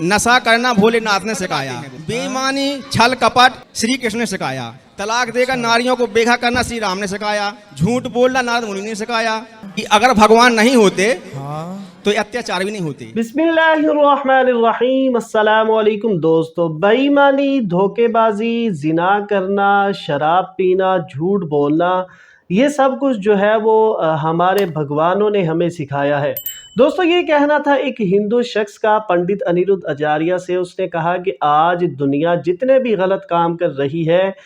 नशा करना भोलेनाथ ने सिखाया, बेईमानी छल कपट श्री कृष्ण ने सिखाया, तलाक देकर नारियों को बेघा करना श्री राम ने सिखाया, झूठ बोलना नारद मुनि ने सिखाया कि अगर भगवान नहीं होते तो अत्याचार भी नहीं होते। बिस्मिल्लाहिर्रहमानिर्रहीम। अस्सलाम वालेकुम दोस्तों। बेईमानी, धोखेबाजी, जिना करना, शराब पीना, झूठ बोलना, ये सब कुछ जो है वो हमारे भगवानों ने हमें सिखाया है। दोस्तों, ये कहना था एक हिंदू शख्स का पंडित अनिरुद्ध आचार्य से। उसने कहा कि आज दुनिया जितने भी गलत काम कर रही है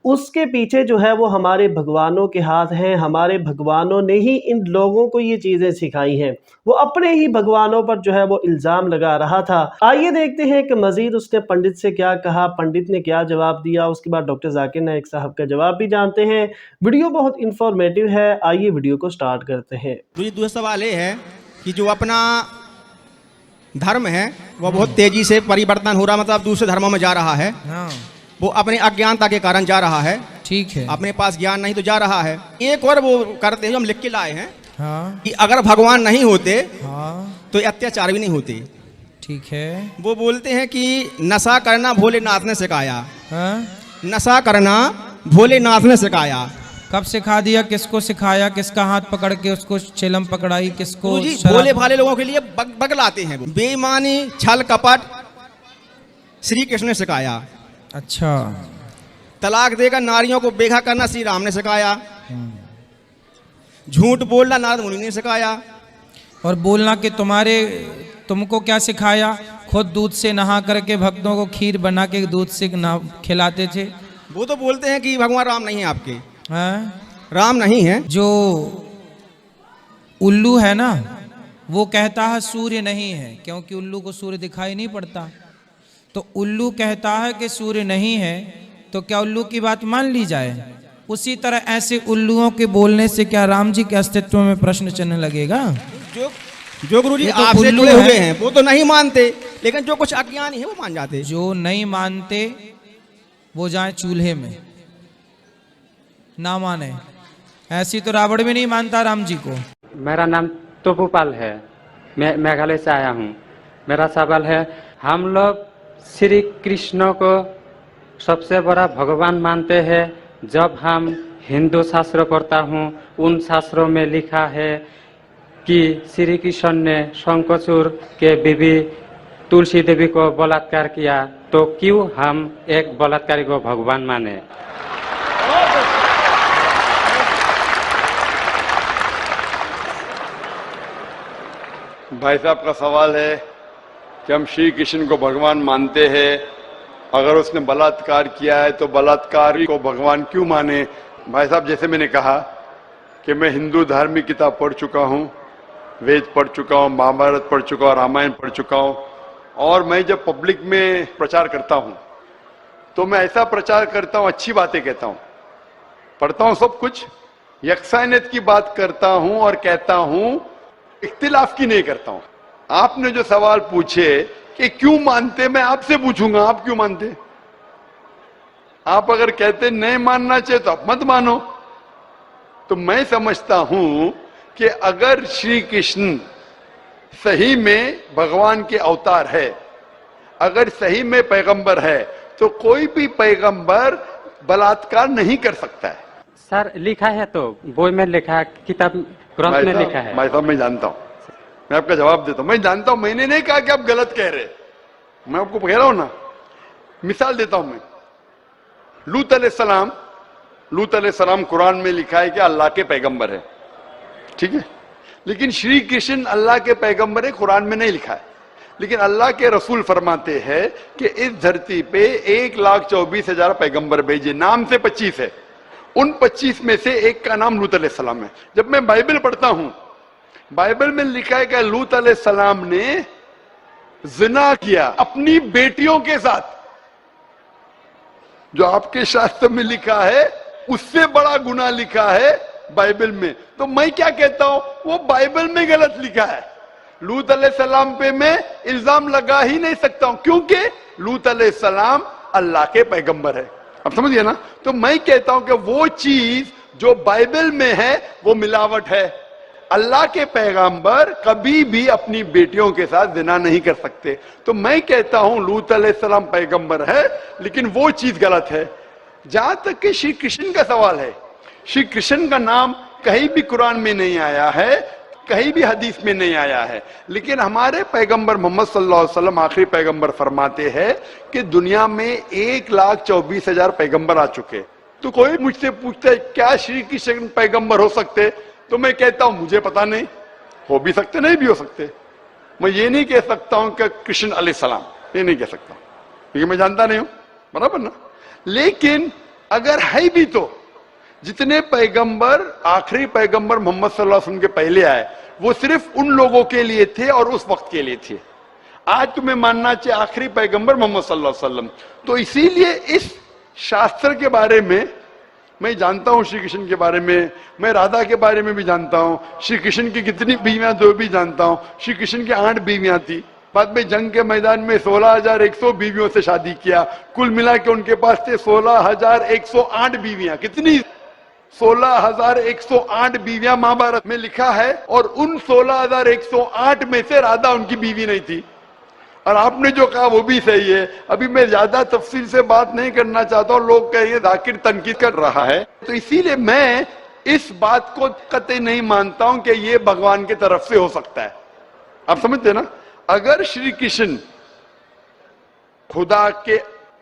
उसके पीछे जो है वो हमारे भगवानों के हाथ हैं। हमारे भगवानों ने ही इन लोगों को ये चीज़ें सिखाई हैं। वो अपने ही भगवानों पर जो है वो इल्ज़ाम लगा रहा था। आइए देखते हैं कि मज़ीद उसने पंडित से क्या कहा, पंडित ने क्या जवाब दिया। उसके बाद डॉक्टर जाकिर नाइक साहब का जवाब भी जानते हैं। वीडियो बहुत इंफॉर्मेटिव है, आइए वीडियो को स्टार्ट करते हैं। मुझे दूसरा सवाल ये है कि जो अपना धर्म है वह बहुत तेजी से परिवर्तन हो रहा, मतलब दूसरे धर्मों में जा रहा है। वो अपने अज्ञानता के कारण जा रहा है। ठीक है, अपने पास ज्ञान नहीं तो जा रहा है। एक और वो करते हैं जो हम लिख के लाए हैं कि अगर भगवान नहीं होते तो अत्याचार भी नहीं होते। ठीक है, वो बोलते हैं कि नशा करना भोलेनाथ ने सिखाया। नशा करना भोलेनाथ ने सिखाया। कब सिखा दिया? किसको सिखाया? किसका हाथ पकड़ के उसको चिलम पकड़ाई? किसको? भोले भाले लोगों के लिए बगलाते हैं। बेईमानी छल कपट श्री कृष्ण ने सिखाया। अच्छा, तलाक देकर नारियों को बेघा करना श्री राम ने सिखाया। झूठ बोलना नारद मुनि ने सिखाया। और बोलना कि तुमको क्या सिखाया? खुद दूध से नहा करके भक्तों को खीर बना के दूध से खिलाते थे। वो तो बोलते हैं कि भगवान राम नहीं है आपके। राम नहीं है। जो उल्लू है ना, वो कहता है सूर्य नहीं है, क्योंकि उल्लू को सूर्य दिखाई नहीं पड़ता। तो उल्लू कहता है कि सूर्य नहीं है, तो क्या उल्लू की बात मान ली जाए? उसी तरह ऐसे उल्लुओं के बोलने से क्या राम जी के अस्तित्व में प्रश्न चिन्ह लगेगा? जो गुरुजी तो आपसे जुड़े हुए हैं वो तो नहीं मानते, लेकिन जो कुछ अज्ञानी है वो मान जाते। जो नहीं मानते वो जाए चूल्हे में, ना माने। ऐसी तो रावण भी नहीं मानता राम जी को। मेरा नाम तोपूपाल है, मैं मेघालय से आया हूँ। मेरा सवाल है, हम लोग श्री कृष्ण को सबसे बड़ा भगवान मानते हैं। जब हम हिंदू शास्त्र पढ़ता हूँ, उन शास्त्रों में लिखा है कि श्री कृष्ण ने शंखचूड़ के बीवी तुलसी देवी को बलात्कार किया, तो क्यों हम एक बलात्कारी को भगवान माने? भाई साहब का सवाल है कि हम श्री कृष्ण को भगवान मानते हैं, अगर उसने बलात्कार किया है तो बलात्कारी को भगवान क्यों माने? भाई साहब, जैसे मैंने कहा कि मैं हिंदू धार्मिक किताब पढ़ चुका हूँ, वेद पढ़ चुका हूँ, महाभारत पढ़ चुका हूँ, रामायण पढ़ चुका हूँ। और मैं जब पब्लिक में प्रचार करता हूँ तो मैं ऐसा प्रचार करता हूँ, अच्छी बातें कहता हूँ, पढ़ता हूँ सब कुछ, यकसानियत की बात करता हूँ और कहता हूँ, इख्तिलाफ की नहीं करता हूँ। आपने जो सवाल पूछे कि क्यों मानते, मैं आपसे पूछूंगा आप क्यों मानते? आप अगर कहते नहीं मानना चाहिए तो आप मत मानो। तो मैं समझता हूं कि अगर श्री कृष्ण सही में भगवान के अवतार है, अगर सही में पैगंबर है, तो कोई भी पैगंबर बलात्कार नहीं कर सकता है। सर, लिखा है तो बोई में लिखा है, किताब ग्रंथ में लिखा है। भाई साहब, मैं जानता हूं, मैं आपका जवाब देता हूं। मैं जानता हूं, मैंने नहीं कहा कि आप गलत कह रहे, मैं आपको कह रहा हूं ना। मिसाल देता हूं मैं, लूत अलैहिस्सलाम कुरान में लिखा है कि अल्लाह के पैगंबर है, ठीक है। लेकिन श्री कृष्ण अल्लाह के पैगंबर है, कुरान में नहीं लिखा है। लेकिन अल्लाह के रसूल फरमाते हैं कि इस धरती पे 1,24,000 पैगंबर भेजे, नाम से 25 है। उन 25 में से एक का नाम लूत अलैहिस्सलाम है। जब मैं बाइबल पढ़ता हूं, बाइबल में लिखा है कि लूत अलैहिस्सलाम ने जिना किया अपनी बेटियों के साथ। जो आपके शास्त्र में लिखा है उससे बड़ा गुनाह लिखा है बाइबल में। तो मैं क्या कहता हूं, वो बाइबल में गलत लिखा है। लूत अलैहिस्सलाम पे मैं इल्जाम लगा ही नहीं सकता हूं, क्योंकि लूत अलैहिस्सलाम अल्लाह के पैगंबर है। अब समझिए ना। तो मैं कहता हूं कि वो चीज जो बाइबल में है वो मिलावट है, अल्लाह के पैगंबर कभी भी अपनी बेटियों के साथ जिना नहीं कर सकते। तो मैं कहता हूं लूत अलैहिस्सलाम पैगंबर है, लेकिन वो चीज गलत है। जहां तक कि श्री कृष्ण का सवाल है, श्री कृष्ण का नाम कहीं भी कुरान में नहीं आया है, कहीं भी हदीस में नहीं आया है, लेकिन हमारे पैगंबर मोहम्मद सल्लल्लाहु अलैहि वसल्लम आखिरी पैगंबर फरमाते हैं कि दुनिया में 1,24,000 पैगंबर आ चुके। तो कोई मुझसे पूछता है क्या श्री कृष्ण पैगंबर हो सकते, तो मैं कहता हूं मुझे पता नहीं, हो भी सकते नहीं भी हो सकते। मैं ये नहीं कह सकता हूं कि कृष्ण अलैहिस्सलाम, ये नहीं कह सकता क्योंकि मैं जानता नहीं हूं, बराबर ना। लेकिन अगर है भी तो जितने पैगंबर आखिरी पैगंबर मोहम्मद सल्लल्लाहु अलैहि वसल्लम के पहले आए वो सिर्फ उन लोगों के लिए थे और उस वक्त के लिए थे। आज तुम्हें मानना चाहिए आखिरी पैगंबर मोहम्मद सल्लल्लाहु अलैहि वसल्लम। तो इसीलिए इस शास्त्र के बारे में मैं जानता हूं, श्री कृष्ण के बारे में, मैं राधा के बारे में भी जानता हूं, श्री कृष्ण की कितनी बीवियां दो भी जानता हूं। श्री कृष्ण की 8 बीवियां थी, बाद में जंग के मैदान में 16,100 बीवियों से शादी किया, कुल मिला के उनके पास थे 16,108 बीवियां। कितनी? 16,108 बीवियां महाभारत में लिखा है, और उन 16,108 में से राधा उनकी बीवी नहीं थी। और आपने जो कहा वो भी सही है। अभी मैं ज्यादा तफसील से बात नहीं करना चाहता हूं, लोग कहेंगे जाकिर तनकीद कर रहा है, तो इसीलिए मैं इस बात को कतई नहीं मानता हूं कि ये भगवान की तरफ से हो सकता है। आप समझते ना, अगर श्री कृष्ण खुदा के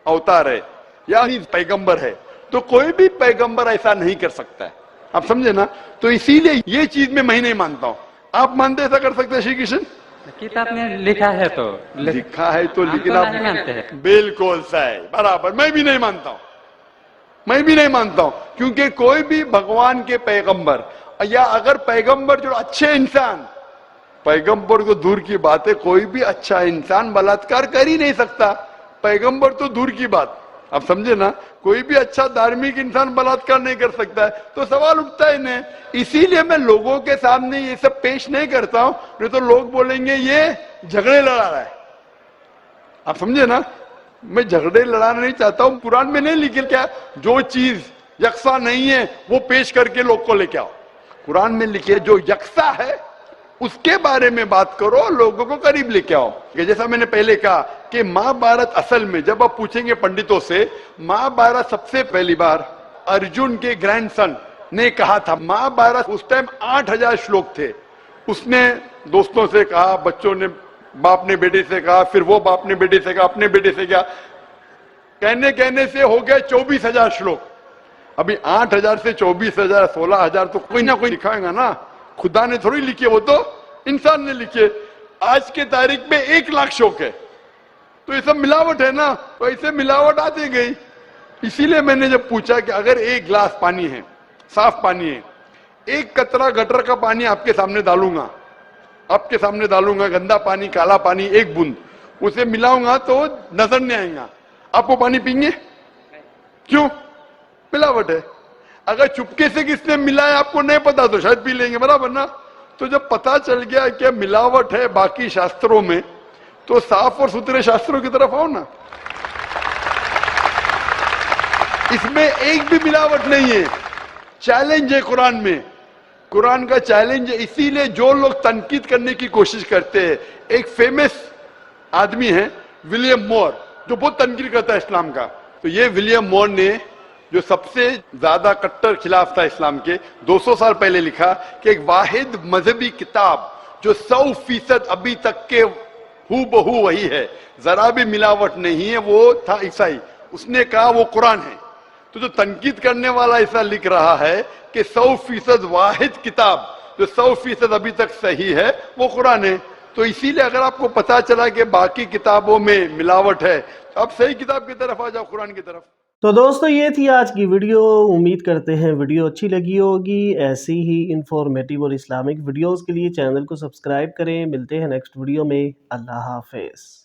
अवतार है या ही पैगंबर है तो कोई भी पैगंबर ऐसा नहीं कर सकता है। आप समझे ना, तो इसीलिए ये चीज में मैं नहीं मानता हूं। आप मानते ऐसा कर सकते हैं श्री कृष्ण? किताब में लिखा है तो लिखा है तो, हम लेकिन तो आप नहीं मानते हैं। बिल्कुल सही, बराबर। मैं भी नहीं मानता हूं, मैं भी नहीं मानता हूं, क्योंकि कोई भी भगवान के पैगंबर या अगर पैगंबर जो अच्छे इंसान, पैगंबर को दूर की बात है, कोई भी अच्छा इंसान बलात्कार कर ही नहीं सकता, पैगंबर तो दूर की बात। आप समझे ना, कोई भी अच्छा धार्मिक इंसान बलात्कार नहीं कर सकता है, तो सवाल उठता ही नहीं। इसीलिए मैं लोगों के सामने ये सब पेश नहीं करता हूं, नहीं तो लोग बोलेंगे ये झगड़े लड़ा रहा है। आप समझे ना, मैं झगड़े लड़ाना नहीं चाहता हूं। कुरान में नहीं लिखे क्या, जो चीज यकसा नहीं है वो पेश करके लोग को लेके आओ। कुरान में लिखे जो यकसा है उसके बारे में बात करो, लोगों को करीब लेके आओ। जैसा मैंने पहले कहा कि महाभारत असल में जब आप पूछेंगे पंडितों से, महाभारत सबसे पहली बार अर्जुन के ग्रैंडसन ने कहा था। महाभारत उस टाइम 8,000 श्लोक थे। उसने दोस्तों से कहा, बच्चों ने बाप ने बेटे से कहा, फिर वो बाप ने बेटे से कहा, अपने बेटे से कहा, कहने कहने से हो गए 24,000 श्लोक। अभी 8,000 से 24,000 16,000 तो कोई ना कोई लिखाएगा ना, खुदा ने थोड़ी लिखे, वो तो इंसान ने लिखे। आज के तारीख में 1,00,000 श्लोक है, तो ये सब मिलावट है ना, तो ऐसे मिलावट आती गई। इसीलिए मैंने जब पूछा कि अगर 1 गिलास पानी है, साफ पानी है, 1 कतरा गटर का पानी आपके सामने डालूंगा, आपके सामने डालूंगा, गंदा पानी, काला पानी, 1 बूंद उसे मिलाऊंगा तो नजर नहीं आएगा, आप वो पानी पीएंगे? क्यों? मिलावट है। अगर चुपके से किसने मिलाया आपको नहीं पता तो शायद पी लेंगे, बराबर ना। तो जब पता चल गया कि मिलावट है बाकी शास्त्रों में, तो साफ और सुथरे शास्त्रों की तरफ आओ ना। इसमें एक भी मिलावट नहीं है। चैलेंज है कुरान में, कुरान का चैलेंज है। इसीलिए जो लोग तनकीद करने की कोशिश करते हैं, एक फेमस आदमी है विलियम मोर, जो बहुत तनकीद करता है इस्लाम का। तो ये विलियम मोर ने, जो सबसे ज्यादा कट्टर खिलाफ था इस्लाम के, 200 साल पहले लिखा कि एक वाहिद मजहबी किताब जो 100% अभी तक के हूबहू वही है, जरा भी मिलावट नहीं है, वो था ईसाई। उसने कहा वो कुरान है। तो जो तनकीद करने वाला ऐसा लिख रहा है कि 100% वाहिद किताब जो 100% अभी तक सही है वो कुरान है। तो इसीलिए अगर आपको पता चला कि बाकी किताबों में मिलावट है, तो आप सही किताब की तरफ आ जाओ, कुरान की तरफ। तो दोस्तों ये थी आज की वीडियो। उम्मीद करते हैं वीडियो अच्छी लगी होगी। ऐसी ही इंफॉर्मेटिव और इस्लामिक वीडियोस के लिए चैनल को सब्सक्राइब करें। मिलते हैं नेक्स्ट वीडियो में। अल्लाह हाफिज़।